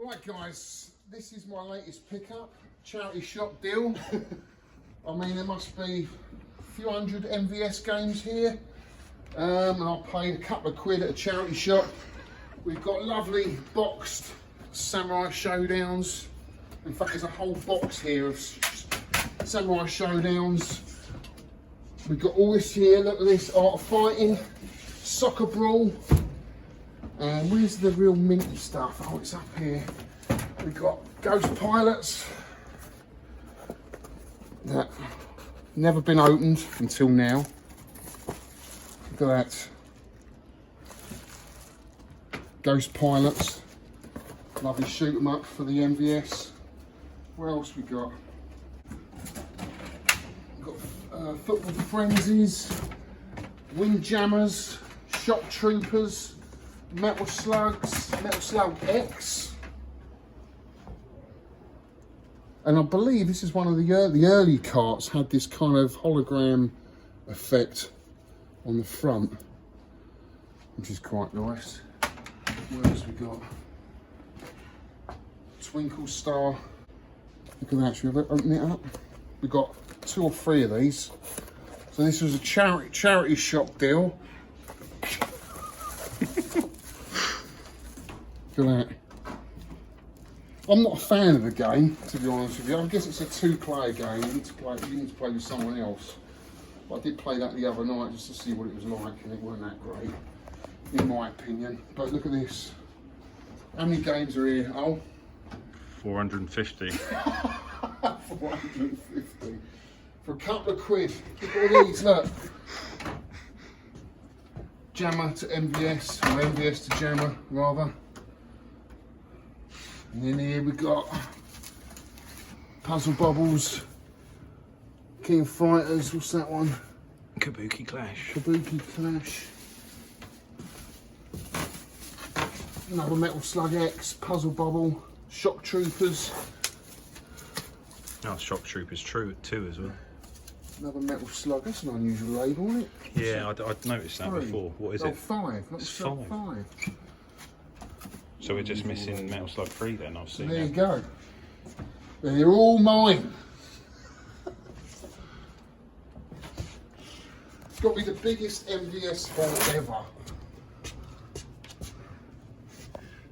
Right guys, this is my latest pickup, charity shop deal. I mean, there must be a few hundred MVS games here. And I paid a couple of quid at a charity shop. We've got lovely boxed Samurai Showdowns. In fact, there's a whole box here of Samurai Showdowns. We've got all this here, look at this, Art of Fighting, Soccer Brawl. And where's the real minty stuff? Oh, it's up here. We've got Ghost Pilots. That never been opened until now. Look at that. Ghost Pilots. Lovely shoot 'em up for the MVS. What else we got? We've got Football Frenzies, Windjammers, Shock Troopers, Metal Slugs, Metal Slug X. And I believe this is one of the early carts had this kind of hologram effect on the front, which is quite nice. What else we got? Twinkle Star. Look at that, should we open it up? We've got 2 or 3 of these. So this was a charity shop deal. Look at that. I'm not a fan of the game, to be honest with you. I guess it's a 2-player game. You need to play with someone else. But I did play that the other night just to see what it was like, and it wasn't that great, in my opinion. But look at this. How many games are here? Oh, 450. 450 for a couple of quid. Look at all these. Look. Jammer to MVS, or MVS to Jammer rather. And then here we got Puzzle Bobbles, King of Fighters, what's that one? Kabuki Clash. Kabuki Clash. Another Metal Slug X, Puzzle Bobble, Shock Troopers. Oh, Shock Troopers too as well. Another Metal Slug, that's an unusual label, isn't it? Yeah, I'd noticed that before. What is it? 5, Metal Slug 5. So we're just missing Metal Slug 3 then, I've seen There that. you go. They're all mine. It's got to be the biggest MVS haul ever.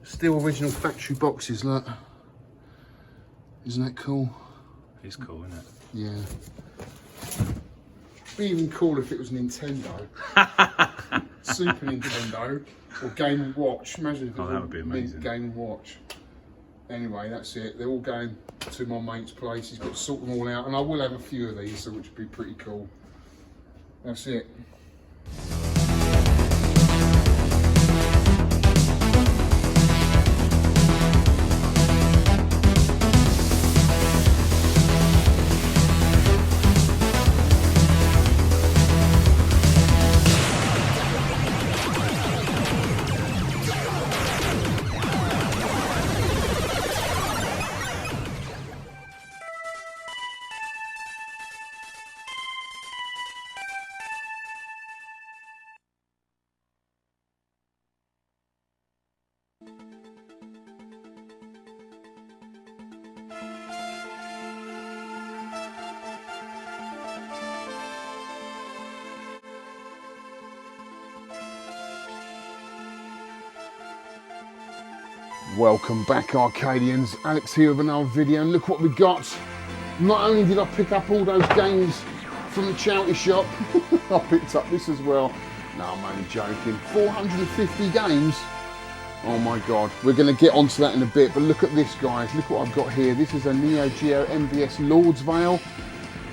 Still original factory boxes, look. Isn't that cool? It's cool, isn't it? Yeah. Be even cool if it was Nintendo. Super Nintendo or Game & Watch. Imagine if it was that would be amazing. Game & Watch. Anyway, that's it. They're all going to my mate's place. He's got to sort them all out, and I will have a few of these, so which would be pretty cool. That's it. Welcome back, Arcadians. Alex here with another video, and look what we got. Not only did I pick up all those games from the charity shop, I picked up this as well. No, I'm only joking. 450 games. Oh my god, we're going to get onto that in a bit, but look at this, guys. Look what I've got here. This is a Neo Geo MVS Lordsvale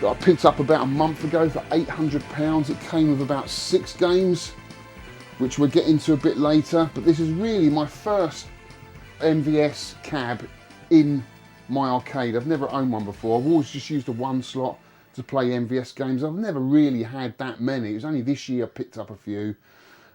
that I picked up about a month ago for £800. It came with about 6 games, which we'll get into a bit later, but this is really my first MVS cab in my arcade. I've never owned one before. I've always just used a 1 slot to play MVS games. I've never really had that many. It was only this year I picked up a few.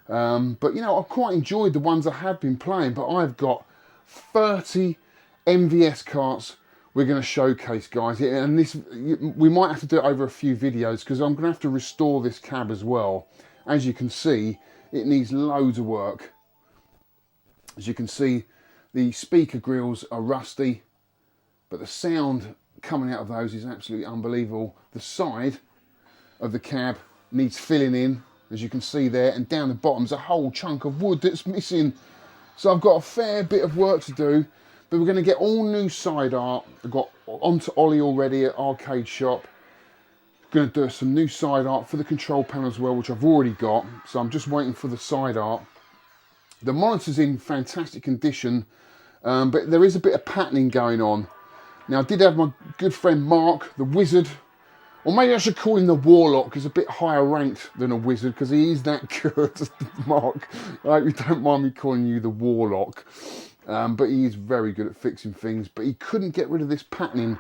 But you know, I've quite enjoyed the ones I have been playing, but I've got 30 MVS carts we're going to showcase, guys. And this, we might have to do it over a few videos because I'm going to have to restore this cab as well. As you can see, it needs loads of work. As you can see, The speaker grills are rusty, but the sound coming out of those is absolutely unbelievable. The side of the cab needs filling in, as you can see there, and down the bottom's a whole chunk of wood that's missing. So I've got a fair bit of work to do, but we're going to get all new side art. I've got onto Ollie already at Arcade Shop. Going to do some new side art for the control panel as well, which I've already got. So I'm just waiting for the side art. The monitor's in fantastic condition, but there is a bit of patterning going on. Now I did have my good friend Mark, the wizard, or maybe I should call him the warlock. He's a bit higher ranked than a wizard because he is that good. Mark, I hope you don't mind me calling you the warlock. But he is very good at fixing things, but he couldn't get rid of this patterning.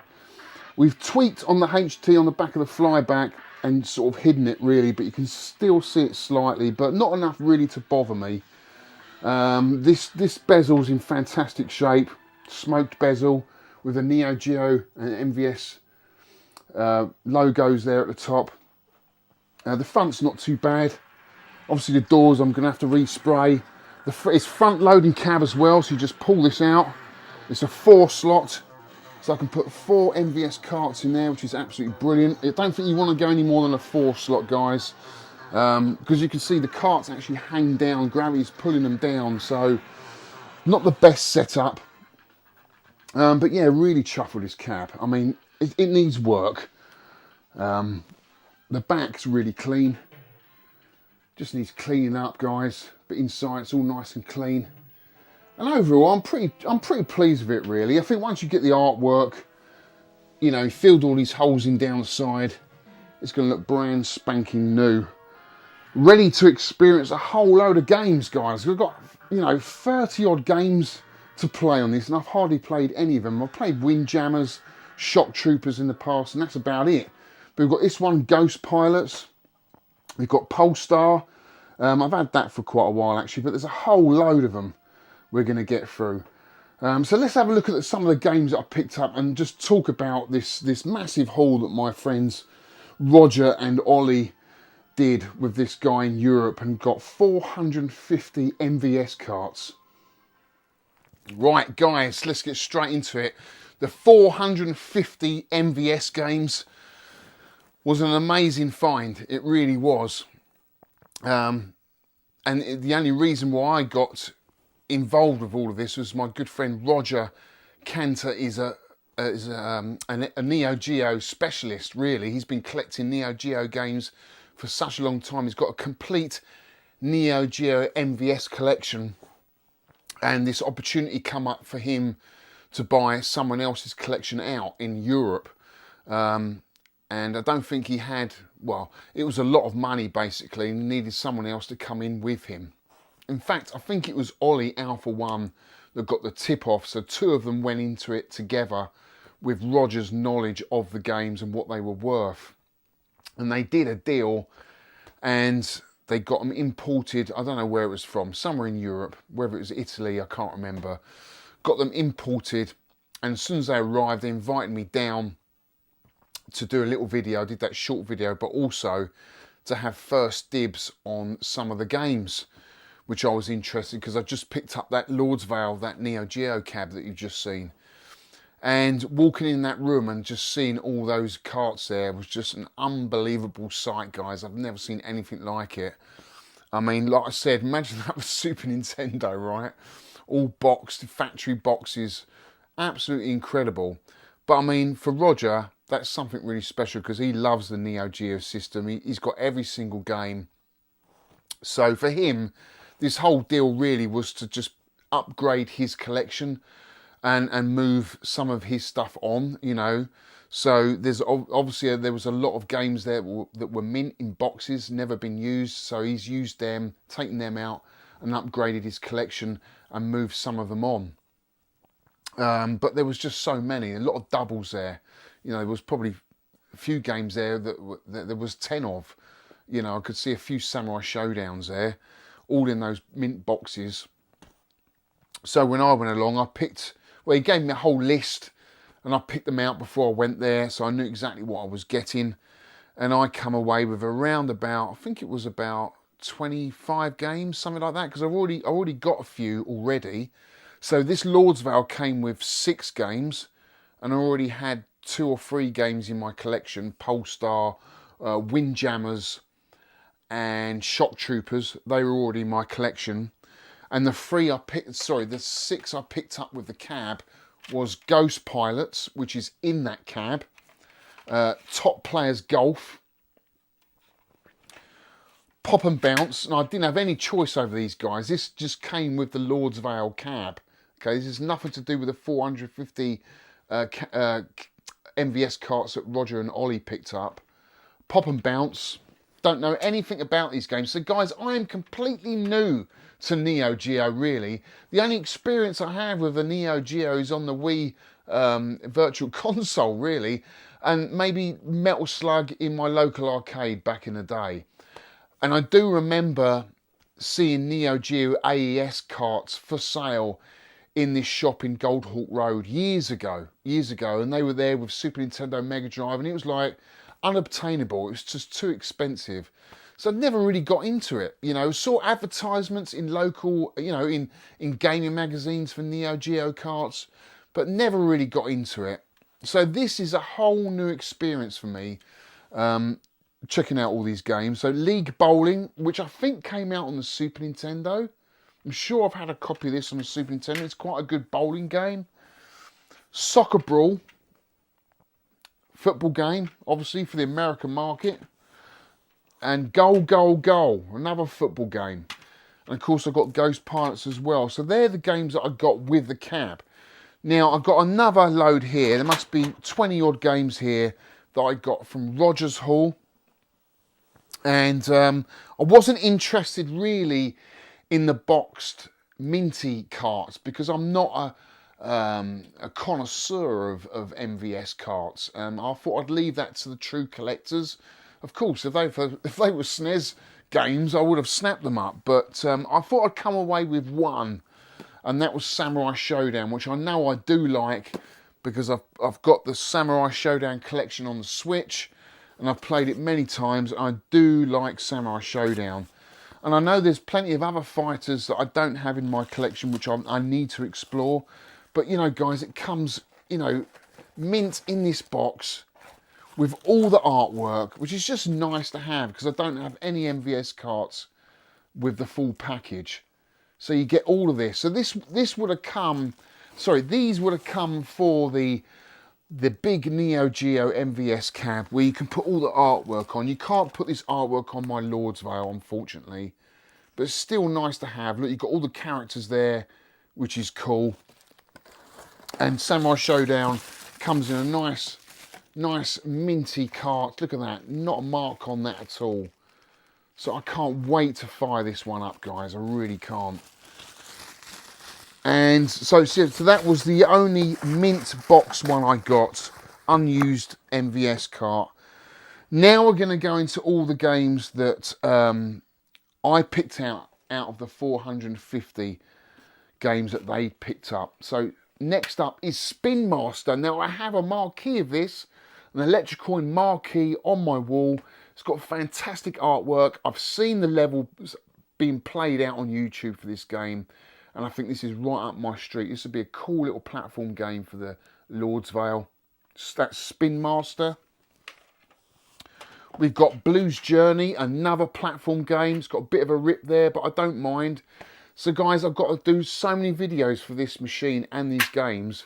We've tweaked on the HT on the back of the flyback and sort of hidden it really, but you can still see it slightly, but not enough really to bother me. This bezel's in fantastic shape, smoked bezel with a Neo Geo and MVS logos there at the top. The front's not too bad. Obviously the doors I'm going to have to respray. It's front loading cab as well, so you just pull this out. It's a 4 slot, so I can put 4 MVS carts in there, which is absolutely brilliant. I don't think you want to go any more than a 4 slot, guys, because you can see the carts actually hang down, gravity's pulling them down, so not the best setup. But yeah, really chuffed with this cab. I mean, it needs work. The back's really clean. Just needs cleaning up, guys. But inside it's all nice and clean. And overall, I'm pretty pleased with it, really. I think once you get the artwork, you know, filled all these holes in down the side, it's going to look brand spanking new. Ready to experience a whole load of games, guys. We've got, you know, 30 odd games to play on this, and I've hardly played any of them. I've played Windjammers, Shock Troopers in the past, and that's about it. But we've got this one, Ghost Pilots. We've got Polestar. I've had that for quite a while actually, but there's a whole load of them we're going to get through. So let's have a look at some of the games that I picked up and just talk about this massive haul that my friends Roger and Ollie did with this guy in Europe, and got 450 MVS carts. Right, guys, let's get straight into it. The 450 MVS games was an amazing find. It really was. And the only reason why I got involved with all of this was my good friend Roger Cantor is a Neo Geo specialist, really. He's been collecting Neo Geo games for such a long time. He's got a complete Neo Geo MVS collection, and this opportunity come up for him to buy someone else's collection out in Europe. And I don't think he had, well, it was a lot of money basically, and he needed someone else to come in with him. In fact, I think it was Ollie Alpha 1 that got the tip off, so 2 of them went into it together with Roger's knowledge of the games and what they were worth. And they did a deal, and they got them imported. I don't know where it was from, somewhere in Europe, whether it was Italy, I can't remember. Got them imported, and as soon as they arrived, they invited me down to do a little video. I did that short video, but also to have first dibs on some of the games, which I was interested, because I just picked up that Lordsvale, that Neo Geo cab that you've just seen. And walking in that room and just seeing all those carts there was just an unbelievable sight, guys. I've never seen anything like it. I mean, like I said, imagine that was Super Nintendo, right? All boxed, factory boxes, absolutely incredible. But I mean, for Roger, that's something really special because he loves the Neo Geo system. He's got every single game. So for him, this whole deal really was to just upgrade his collection and move some of his stuff on, you know. So there's obviously there was a lot of games there that were mint in boxes, never been used. So he's used them, taken them out and upgraded his collection and moved some of them on. But there was just so many, a lot of doubles there. You know, there was probably a few games there that there was 10 of. You know, I could see a few Samurai Showdowns there, all in those mint boxes. So when I went along, I picked, well, he gave me a whole list and I picked them out before I went there, so I knew exactly what I was getting. And I come away with around about, I think it was about 25 games, something like that, because I've already got a few already. So this Lordsvale came with 6 games, and I already had 2 or 3 games in my collection. Polestar, Windjammers and Shock Troopers. They were already in my collection. And the 6 I picked up with the cab was Ghost Pilots, which is in that cab. Top Players Golf. Pop and Bounce, and I didn't have any choice over these guys. This just came with the Lordsvale cab. Okay, this has nothing to do with the 450 MVS carts that Roger and Ollie picked up. Pop and Bounce. Don't know anything about these games. So guys, I am completely new to Neo Geo, really. The only experience I have with the Neo Geo is on the Wii Virtual Console, really. And maybe Metal Slug in my local arcade back in the day. And I do remember seeing Neo Geo AES carts for sale in this shop in Goldhawk Road years ago, and they were there with Super Nintendo Mega Drive, and it was like unobtainable. It was just too expensive. So I never really got into it, you know. Saw advertisements in local, you know, in gaming magazines for Neo Geo carts, but never really got into it. So this is a whole new experience for me. Checking out all these games. So League Bowling, which I think came out on the Super Nintendo. I'm sure I've had a copy of this on the Super Nintendo. It's quite a good bowling game. Soccer Brawl. Football game, obviously, for the American market. And Goal, Goal, Goal. Another football game. And of course I've got Ghost Pilots as well. So they're the games that I got with the cab. Now I've got another load here. There must be 20 odd games here that I got from Rogers Hall. And I wasn't interested really in the boxed minty carts because I'm not a connoisseur of MVS carts. I thought I'd leave that to the true collectors. Of course, if they were SNES games, I would have snapped them up. But I thought I'd come away with one, and that was Samurai Showdown, which I know I do like because I've got the Samurai Showdown collection on the Switch. And I've played it many times. I do like Samurai Showdown. And I know there's plenty of other fighters that I don't have in my collection, which I need to explore. But, you know, guys, it comes, you know, mint in this box with all the artwork, which is just nice to have because I don't have any MVS carts with the full package. So you get all of this. So this would have come, sorry, these would have come for the big Neo Geo MVS cab where you can put all the artwork on. You can't put this artwork on my Lordsvale, unfortunately, but it's still nice to have. Look, you've got all the characters there, which is cool. And Samurai Showdown comes in a nice minty cart. Look at that, not a mark on that at all. So I can't wait to fire this one up, guys. I really can't. And so that was the only mint box one I got, unused MVS cart. Now we're going to go into all the games that I picked out of the 450 games that they picked up. So next up is Spin Master. Now I have a marquee of this, an electrical marquee on my wall. It's got fantastic artwork. I've seen the levels being played out on YouTube for this game. And I think this is right up my street. This would be a cool little platform game for the Lordsvale. That's Spin Master. We've got Blues Journey, another platform game. It's got a bit of a rip there, but I don't mind. So guys, I've got to do so many videos for this machine and these games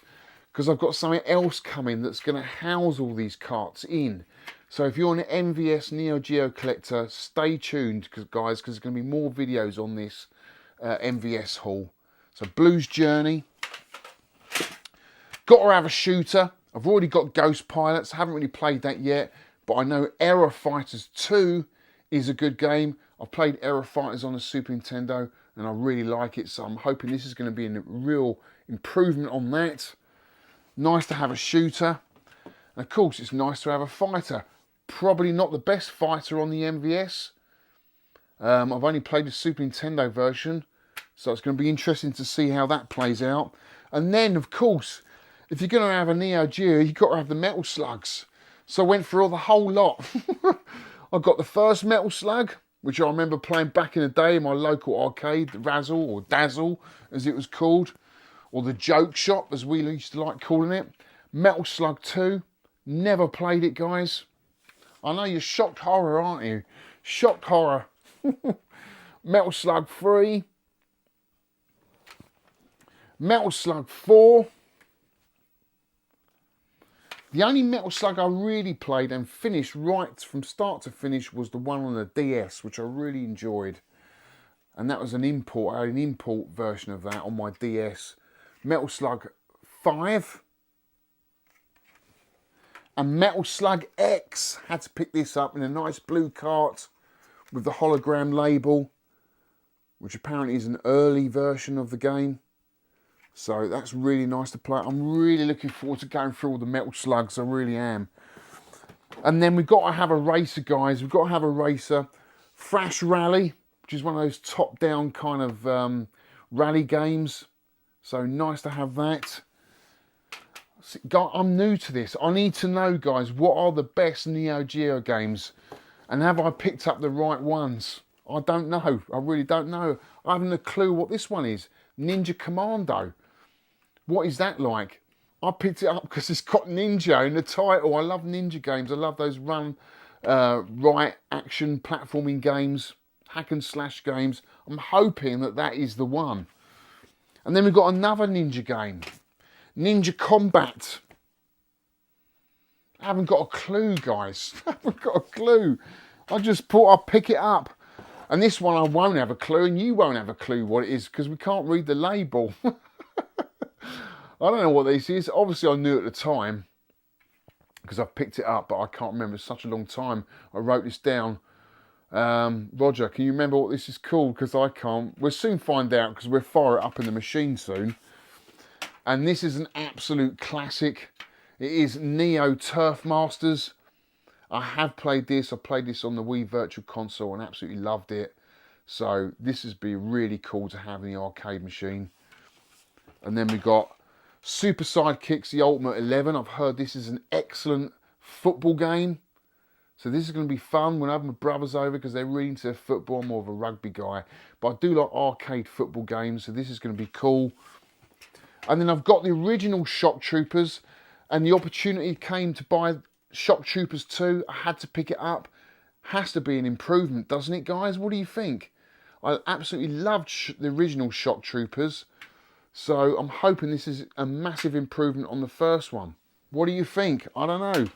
because I've got something else coming that's going to house all these carts in. So if you're an MVS Neo Geo collector, stay tuned, guys, because there's going to be more videos on this MVS haul. So Blues Journey. Got to have a shooter. I've already got Ghost Pilots. I haven't really played that yet, but I know Error Fighters 2 is a good game. I've played Error Fighters on the Super Nintendo and I really like it, so I'm hoping this is going to be a real improvement on that. Nice to have a shooter. And of course, it's nice to have a fighter. Probably not the best fighter on the MVS. I've only played the Super Nintendo version, so it's going to be interesting to see how that plays out. And then, of course, if you're going to have a Neo Geo, you've got to have the Metal Slugs. So I went through the whole lot. I got the first Metal Slug, which I remember playing back in the day in my local arcade, Razzle or Dazzle, as it was called. or the Joke Shop, as we used to like calling it. Metal Slug 2, never played it, guys. I know you're shocked horror, aren't you? Shocked horror. Metal Slug 3. Metal Slug 4. The only Metal Slug I really played and finished right from start to finish was the one on the DS, which I really enjoyed. And that was an import. I had an import version of that on my DS. Metal Slug 5. And Metal Slug X. Had to pick this up in a nice blue cart with the hologram label, which apparently is an early version of the game. So that's really nice to play. I'm really looking forward to going through all the Metal Slugs. I really am. And then we've got to have a racer, guys. We've got to have a racer. Thrash Rally, which is one of those top-down kind of rally games. So nice to have that. I'm new to this. I need to know, guys, what are the best Neo Geo games? And have I picked up the right ones? I don't know. I really don't know. I haven't a clue what this one is. Ninja Commando. What is that like? I picked it up because it's got Ninja in the title. I love ninja games. I love those run, right, action, platforming games, hack and slash games. I'm hoping that that is the one. And then we've got another ninja game. Ninja Combat. I haven't got a clue, guys. I haven't got a clue. I just thought I'd pick it up. And this one I won't have a clue, and you won't have a clue what it is because we can't read the label. I don't know what this is. Obviously I knew at the time because I've picked it up, but I can't remember. It's such a long time. I wrote this down. Roger, can you remember what this is called? Because I can't. We'll soon find out because we'll fire it up in the machine soon. And this is an absolute classic. It is Neo Turf Masters. I have played this. I played this on the Wii Virtual Console and absolutely loved it. So this has been really cool to have in the arcade machine. And then we got Super Sidekicks, the Ultimate 11. I've heard this is an excellent football game. So this is going to be fun when I have my brothers over because they're really into football. I'm more of a rugby guy. But I do like arcade football games. So this is going to be cool. And then I've got the original Shock Troopers. And the opportunity came to buy Shock Troopers 2. I had to pick it up. Has to be an improvement, doesn't it, guys? What do you think? I absolutely loved the original Shock Troopers. So I'm hoping this is a massive improvement on the first one. What do you think? I don't know.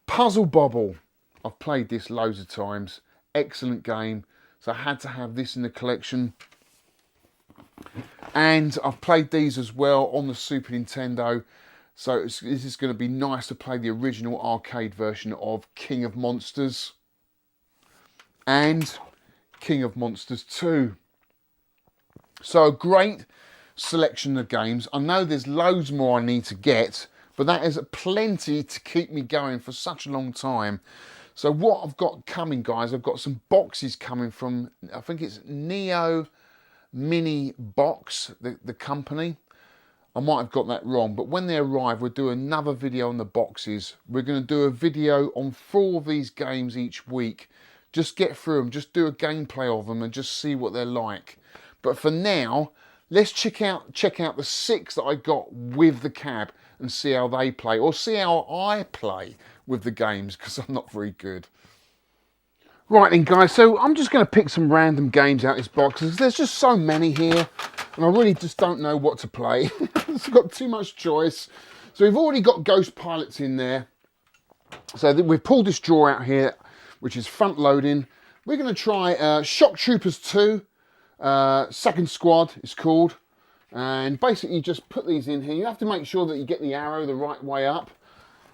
Puzzle Bobble. I've played this loads of times. Excellent game. So I had to have this in the collection. And I've played these as well on the Super Nintendo. So this is going to be nice to play the original arcade version of King of Monsters. And King of Monsters 2. So a great selection of games. I know there's loads more I need to get, but that is plenty to keep me going for such a long time. So what I've got coming, guys, I've got some boxes coming from, I think it's Neo Mini Box, the company. I might have got that wrong, but when they arrive, we'll do another video on the boxes. We're going to do a video on 4 of these games each week. Just get through them, just do a gameplay of them and just see what they're like. But for now, let's check out the 6 that I got with the cab and see how they play, or see how I play with the games, because I'm not very good. Right then, guys, so I'm just going to pick some random games out of this box, because there's just so many here, and I really just don't know what to play. It's got too much choice. So we've already got Ghost Pilots in there. So we've pulled this drawer out here, which is front loading. We're going to try Shock Troopers 2. Second Squad is called, and basically you just put these in here. You have to make sure that you get the arrow the right way up,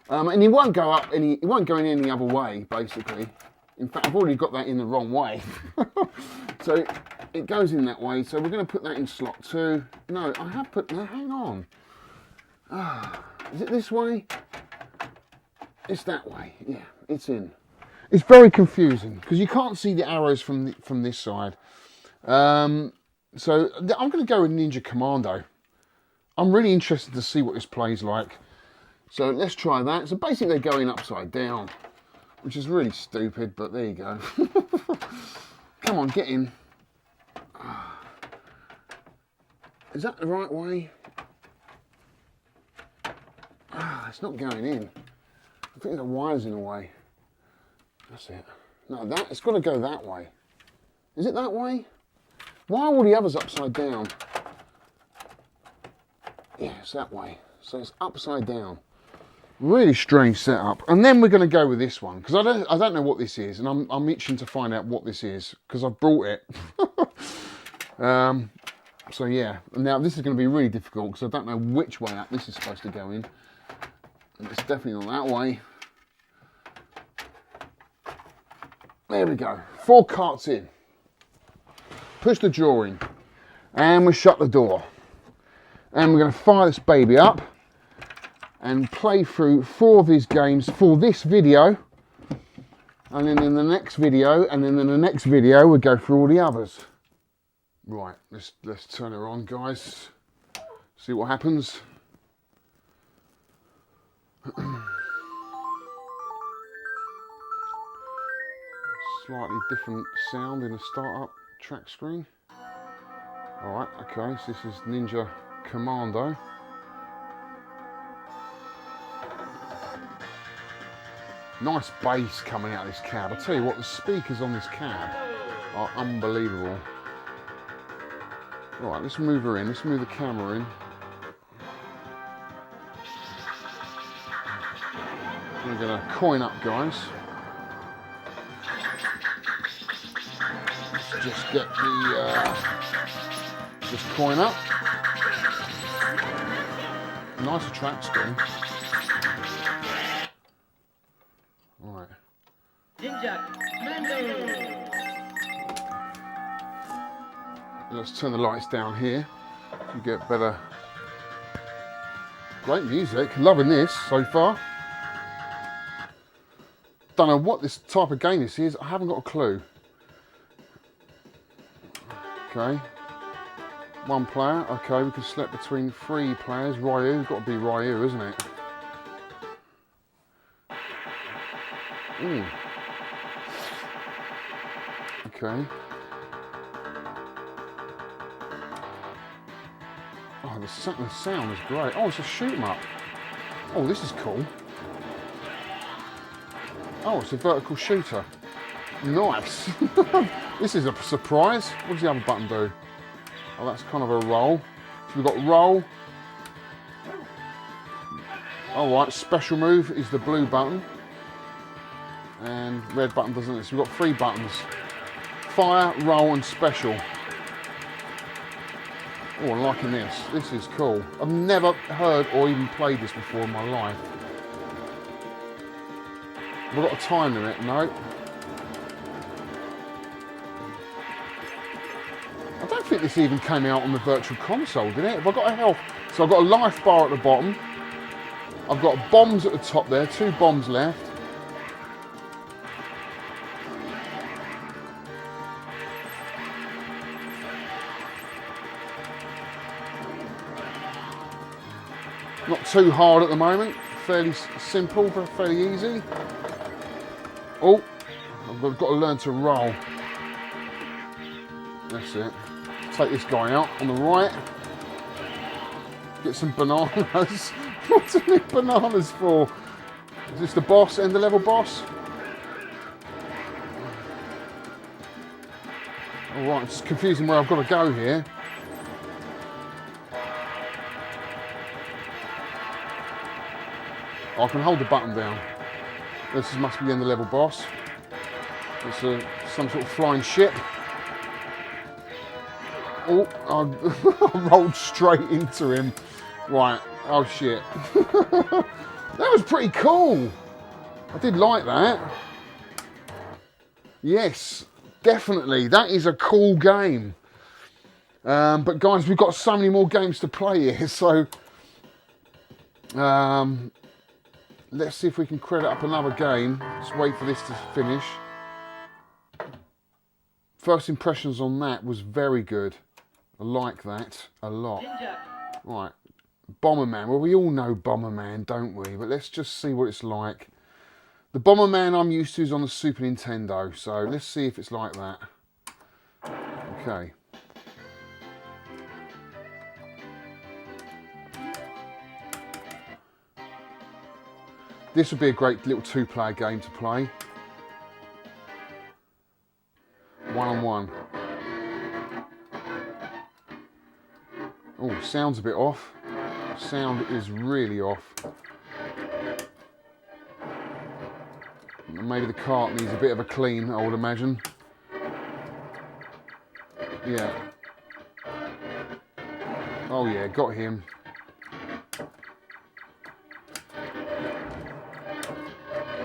and it won't go up it won't go in any other way, basically. In fact, I've already got that in the wrong way. So it goes in that way. So we're going to put that in slot 2. No, I have put, no, hang on. Is it this way? It's that way. Yeah, it's in. It's very confusing because you can't see the arrows from this side. So I'm going to go with Ninja Commando. I'm really interested to see what this plays like. So let's try that. So basically they're going upside down, which is really stupid, but there you go. Come on, get in. Is that the right way? Ah, it's not going in. I think the wire's in the way. That's it. No, it's got to go that way. Is it that way? Why are all the others upside down? Yeah, it's that way. So it's upside down. Really strange setup. And then we're going to go with this one because I don't know what this is, and I'm itching to find out what this is because I've brought it. So yeah, now this is going to be really difficult because I don't know which way this is supposed to go in. And it's definitely not that way. There we go. 4 carts in. Push the drawer in, and we shut the door. And we're going to fire this baby up and play through 4 of these games for this video, and then in the next video, and then in the next video we'll go through all the others. Right, let's turn her on, guys. See what happens. Slightly different sound in the startup track screen. Alright, okay, so this is Ninja Commando. Nice bass coming out of this cab. I tell you what, the speakers on this cab are unbelievable. Right, let's move her in. Let's move the camera in. We're going to coin up, guys. Let's just get the just coin up. Nice track screen. Right. Ninja Commando. Let's turn the lights down here to get better. Great music, loving this so far. Don't know what this type of game this is, I haven't got a clue. Okay, 1 player, okay, we can select between 3 players. Ryu, got to be Ryu, isn't it? Okay. Oh, the sound is great. Oh, it's a shoot 'em up. Oh, this is cool. Oh, it's a vertical shooter. Nice. This is a surprise. What does the other button do? Oh, that's kind of a roll. So we've got roll. Alright, special move is the blue button. And red button doesn't it? So we've got 3 buttons. Fire, roll and special. Oh, I'm liking this. This is cool. I've never heard or even played this before in my life. Have I got a time limit? No. I don't think this even came out on the virtual console, did it? Have I got a health? So I've got a life bar at the bottom. I've got bombs at the top there, 2 bombs left. Not too hard at the moment, fairly simple, but fairly easy. Oh, I've got to learn to roll. That's it. Take this guy out on the right. Get some bananas. What do I need bananas for? Is this the boss, end of level boss? Alright, it's confusing where I've got to go here. I can hold the button down. This must be the end of level boss. It's some sort of flying ship. Oh, I rolled straight into him. Right, oh shit. That was pretty cool. I did like that. Yes, definitely. That is a cool game. But guys, we've got so many more games to play here, so let's see if we can credit up another game. Let's wait for this to finish. First impressions on that was very good. I like that a lot. Right, Bomberman. Well, we all know Bomberman, don't we? But let's just see what it's like. The Bomberman I'm used to is on the Super Nintendo, so let's see if it's like that. Okay. This would be a great little 2-player game to play. 1-on-1. Oh, sound's a bit off. Sound is really off. Maybe the cart needs a bit of a clean, I would imagine. Yeah. Oh yeah, got him.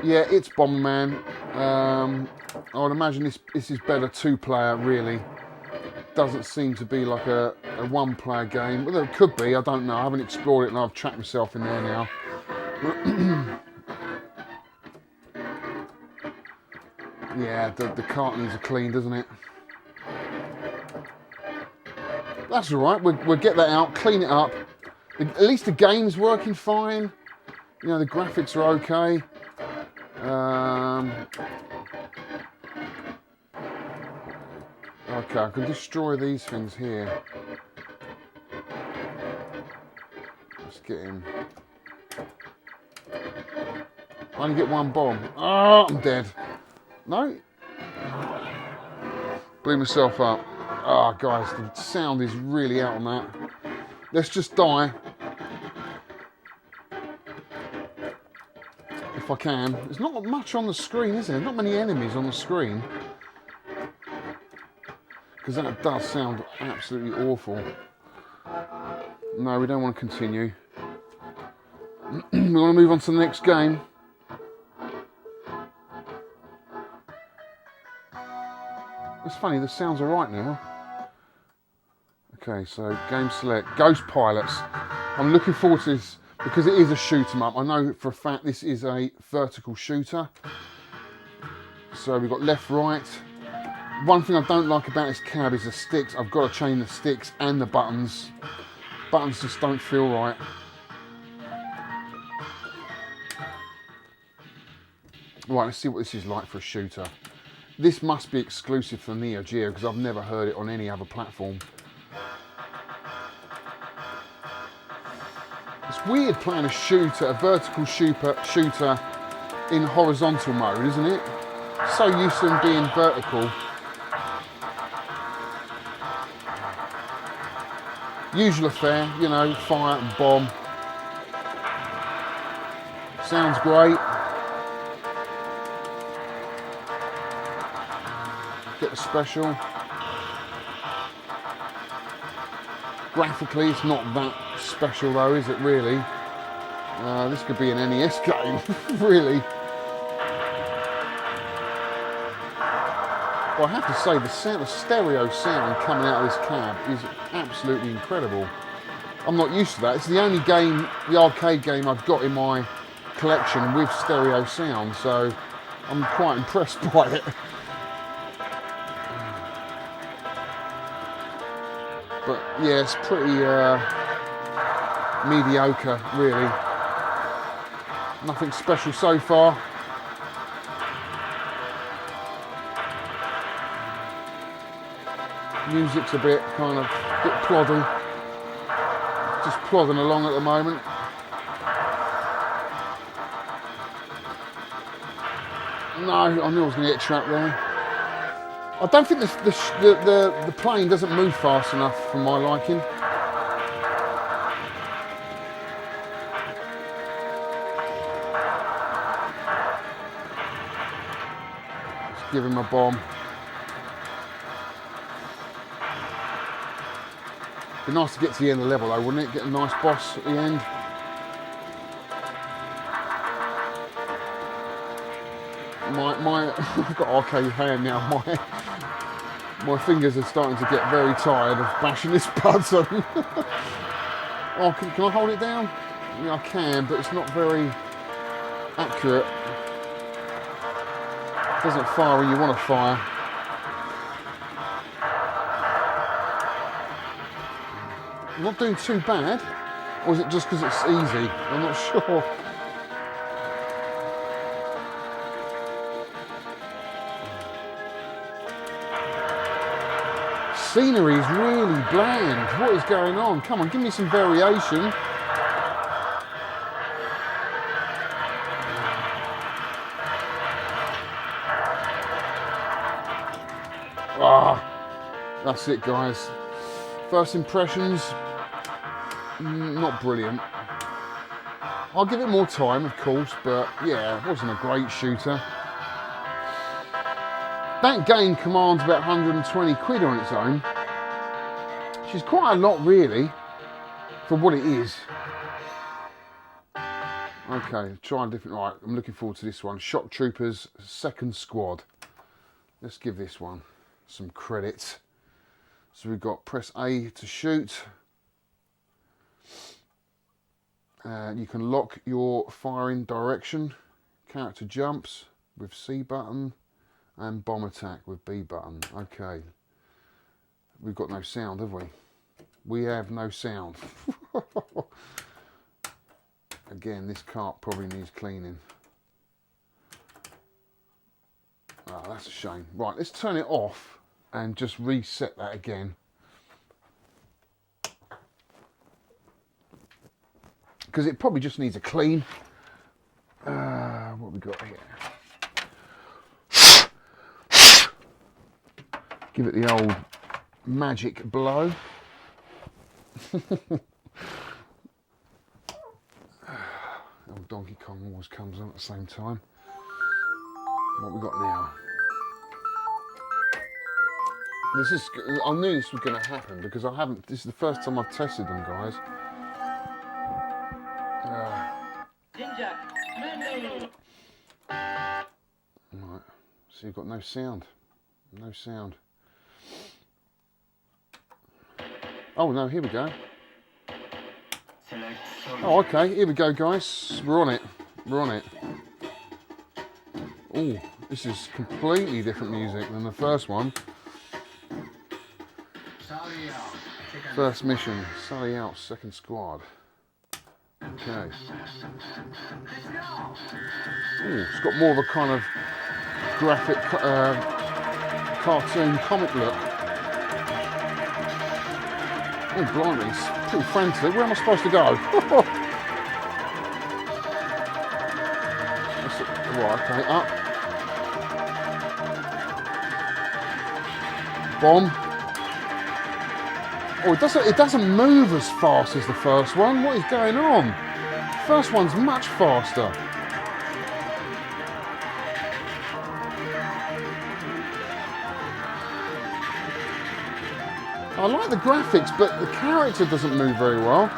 Yeah, it's Bomberman. I would imagine this is better 2-player, really. Doesn't seem to be like a 1-player game. Well, it could be, I don't know. I haven't explored it and I've trapped myself in there now. Yeah, the cart needs a clean, doesn't it? That's all right. We'll get that out, clean it up. At least the game's working fine. You know, the graphics are okay. Okay, I can destroy these things here. Let's get him. I only get one bomb. Oh, I'm dead. No? Blew myself up. Ah, guys, the sound is really out on that. Let's just die. If I can. There's not much on the screen, is there? Not many enemies on the screen. Because that does sound absolutely awful. No, we don't want to continue. We want to move on to the next game. It's funny, the sounds are right now. Okay, so game select, Ghost Pilots. I'm looking forward to this because it is a shoot 'em up. I know for a fact this is a vertical shooter. So we've got left, right. One thing I don't like about this cab is the sticks. I've got to change the sticks and the buttons. Buttons just don't feel right. Right, let's see what this is like for a shooter. This must be exclusive for Neo Geo because I've never heard it on any other platform. It's weird playing a shooter, a vertical shooter in horizontal mode, isn't it? So used to them being vertical. Usual affair, you know, fire and bomb. Sounds great. Get the special. Graphically, it's not that special though, is it really? This could be an NES game, really. Well, I have to say, the stereo sound coming out of this cab is absolutely incredible. I'm not used to that. It's the only game, the arcade game I've got in my collection with stereo sound, so I'm quite impressed by it. But yeah, it's pretty mediocre, really. Nothing special so far. Music's a bit ploddy. Just plodding along at the moment. No, I knew I was going to get trapped there. I don't think the plane doesn't move fast enough for my liking. Let's give him a bomb. Be nice to get to the end of the level though, wouldn't it? Get a nice boss at the end. I've got arcade hand now. My fingers are starting to get very tired of bashing this button. Oh, can I hold it down? Yeah, I can, but it's not very accurate. It doesn't fire when you want to fire. I'm not doing too bad, or is it just because it's easy? I'm not sure. Scenery is really bland. What is going on? Come on, give me some variation. That's it, guys. First impressions, not brilliant. I'll give it more time, of course, but yeah, it wasn't a great shooter. That game commands about 120 quid on its own, which is quite a lot, really, for what it is. Okay, try a different. Right, I'm looking forward to this one. Shock Troopers Second Squad. Let's give this one some credit. So we've got press A to shoot. You can lock your firing direction. Character jumps with C button. And bomb attack with B button. Okay. We've got no sound, have we? We have no sound. Again, this cart probably needs cleaning. Oh, that's a shame. Right, let's turn it off and just reset that again. Because it probably just needs a clean. What have we got here? Give it the old magic blow. Old Donkey Kong always comes on at the same time. What we got now? This is. I knew this was going to happen because I haven't. This is the first time I've tested them, guys. Right. So you've got no sound. No sound. Oh no, here we go. Oh, okay, here we go, guys. We're on it. We're on it. Oh, this is completely different music than the first one. First mission, Sally Out, Second Squad. Okay. Ooh, it's got more of a kind of graphic, cartoon comic look. Oh, blimey, it's pretty frantic. Where am I supposed to go? Right, okay, up. Bomb. Oh, it doesn't move as fast as the first one. What is going on? The first one's much faster. I like the graphics, but the character doesn't move very well.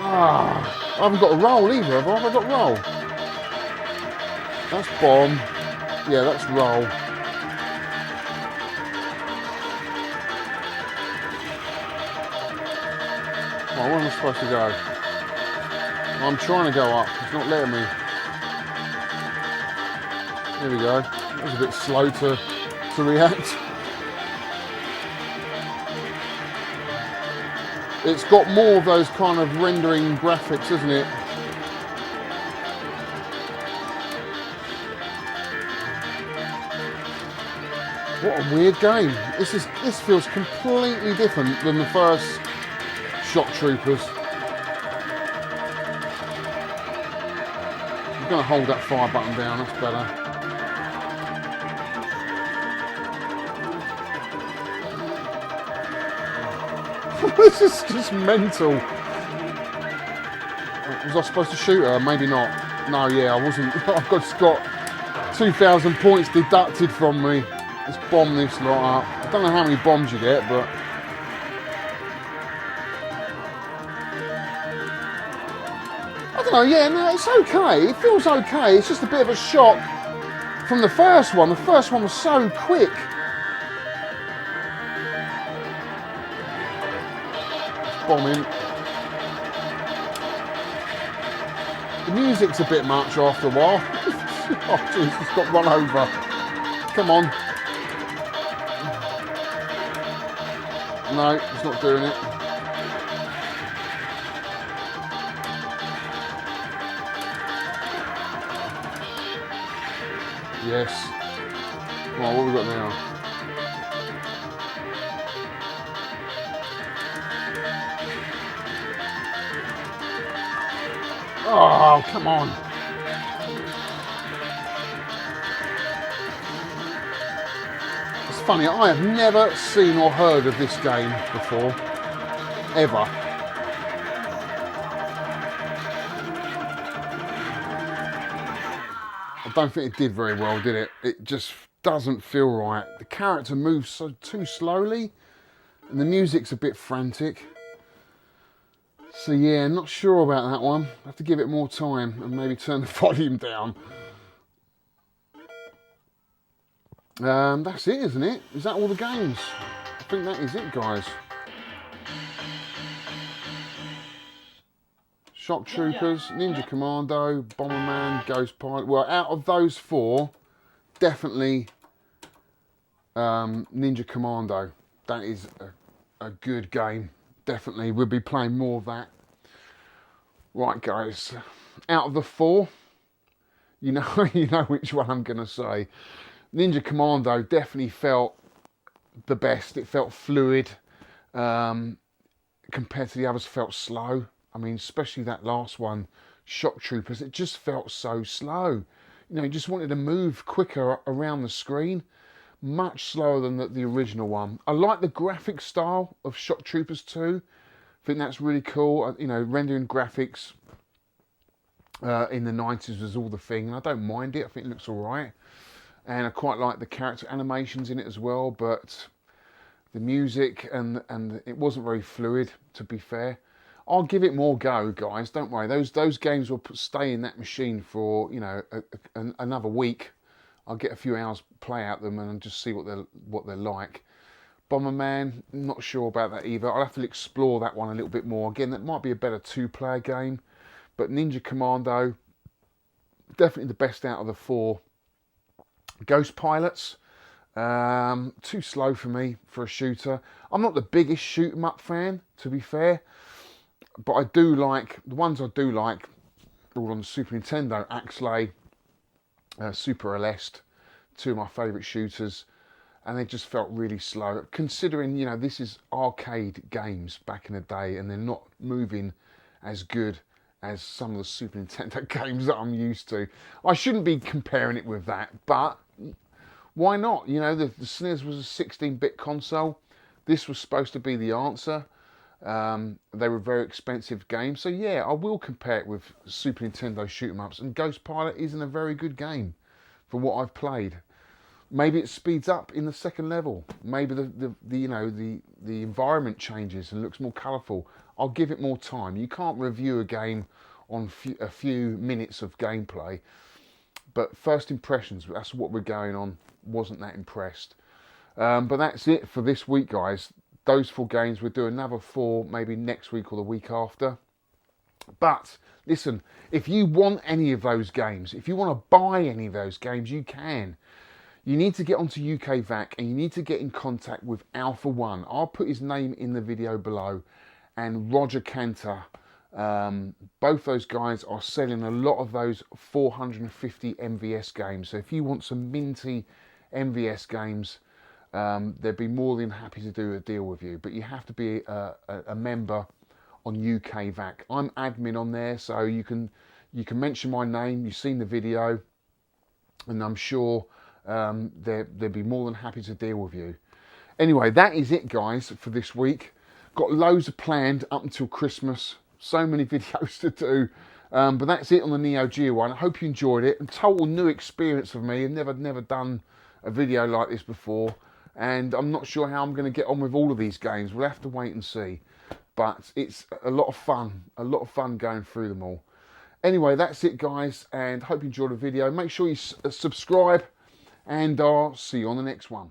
I haven't got a roll either, have I? Have I got roll? That's bomb. Yeah, that's roll. Oh, where am I supposed to go? I'm trying to go up. It's not letting me. Here we go. That was a bit slow to react. It's got more of those kind of rendering graphics, isn't it? What a weird game. This feels completely different than the first Shock Troopers. I'm going to hold that fire button down, that's better. This is just mental. Was I supposed to shoot her? Maybe not. No, yeah, I wasn't. I've just got 2,000 points deducted from me. Let's bomb this lot up. I don't know how many bombs you get, but... I don't know, yeah, no, it's okay. It feels okay. It's just a bit of a shock from the first one. The first one was so quick. Bombing. The music's a bit much after a while. Oh jeez, it's got run over. Come on. No, it's not doing it. Yes. Come on, what have we got now? Oh, come on. funny, I have never seen or heard of this game before, ever. I don't think it did very well, did it? It just doesn't feel right. The character moves too slowly, and the music's a bit frantic. So yeah, not sure about that one. I have to give it more time and maybe turn the volume down. That's it, isn't it? Is that all the games? I think that is it, guys. Shock Troopers, Ninja Commando, Bomberman, Ghost Pilot. Well, out of those four, definitely Ninja Commando. That is a good game. Definitely, we'll be playing more of that. Right, guys. Out of the four, you know which one I'm going to say. Ninja Commando definitely felt the best. It felt fluid. Compared to the others, felt slow. I mean, especially that last one, Shock Troopers, it just felt so slow. You know, you just wanted to move quicker around the screen. Much slower than the original one. I like the graphic style of Shock Troopers 2. I think that's really cool. You know, rendering graphics in the 90s was all the thing. And I don't mind it. I think it looks all right. And I quite like the character animations in it as well. But the music and it wasn't very fluid, to be fair. I'll give it more go, guys. Don't worry. Those games will stay in that machine for, you know, another week. I'll get a few hours play out them and just see what they're like. Bomberman, not sure about that either. I'll have to explore that one a little bit more. Again, that might be a better two-player game. But Ninja Commando, definitely the best out of the four. Ghost Pilots, too slow for me for a shooter. I'm not the biggest shoot 'em up fan, to be fair. But I do like, the ones I do like, all on the Super Nintendo, Axlay, Super Aleste, two of my favourite shooters, and they just felt really slow. Considering, you know, this is arcade games back in the day, and they're not moving as good as some of the Super Nintendo games that I'm used to. I shouldn't be comparing it with that, but why not? You know, the SNES was a 16-bit console. This was supposed to be the answer. They were very expensive games, so yeah, I will compare it with Super Nintendo shoot 'em ups, and Ghost Pilot isn't a very good game for what I've played. Maybe it speeds up in the second level. Maybe the environment changes and looks more colourful. I'll give it more time. You can't review a game on a few minutes of gameplay, but first impressions, that's what we're going on. Wasn't that impressed. But that's it for this week, guys. Those 4 games, we'll do another 4 maybe next week or the week after. But listen, if you want any of those games, if you want to buy any of those games, you can. You need to get onto UKVAC and you need to get in contact with Alpha One. I'll put his name in the video below, and Roger Cantor. Both those guys are selling a lot of those 450 MVS games. So if you want some minty MVS games, they'd be more than happy to do a deal with you. But you have to be a member on UKVAC. I'm admin on there, so you can mention my name. You've seen the video, and I'm sure they'd be more than happy to deal with you. Anyway, that is it, guys, for this week. Got loads of planned up until Christmas. So many videos to do. But that's it on the Neo Geo one. I hope you enjoyed it. A total new experience for me. I've never done a video like this before. And I'm not sure how I'm going to get on with all of these games. We'll have to wait and see. But it's a lot of fun. A lot of fun going through them all. Anyway, that's it, guys. And hope you enjoyed the video. Make sure you subscribe. And I'll see you on the next one.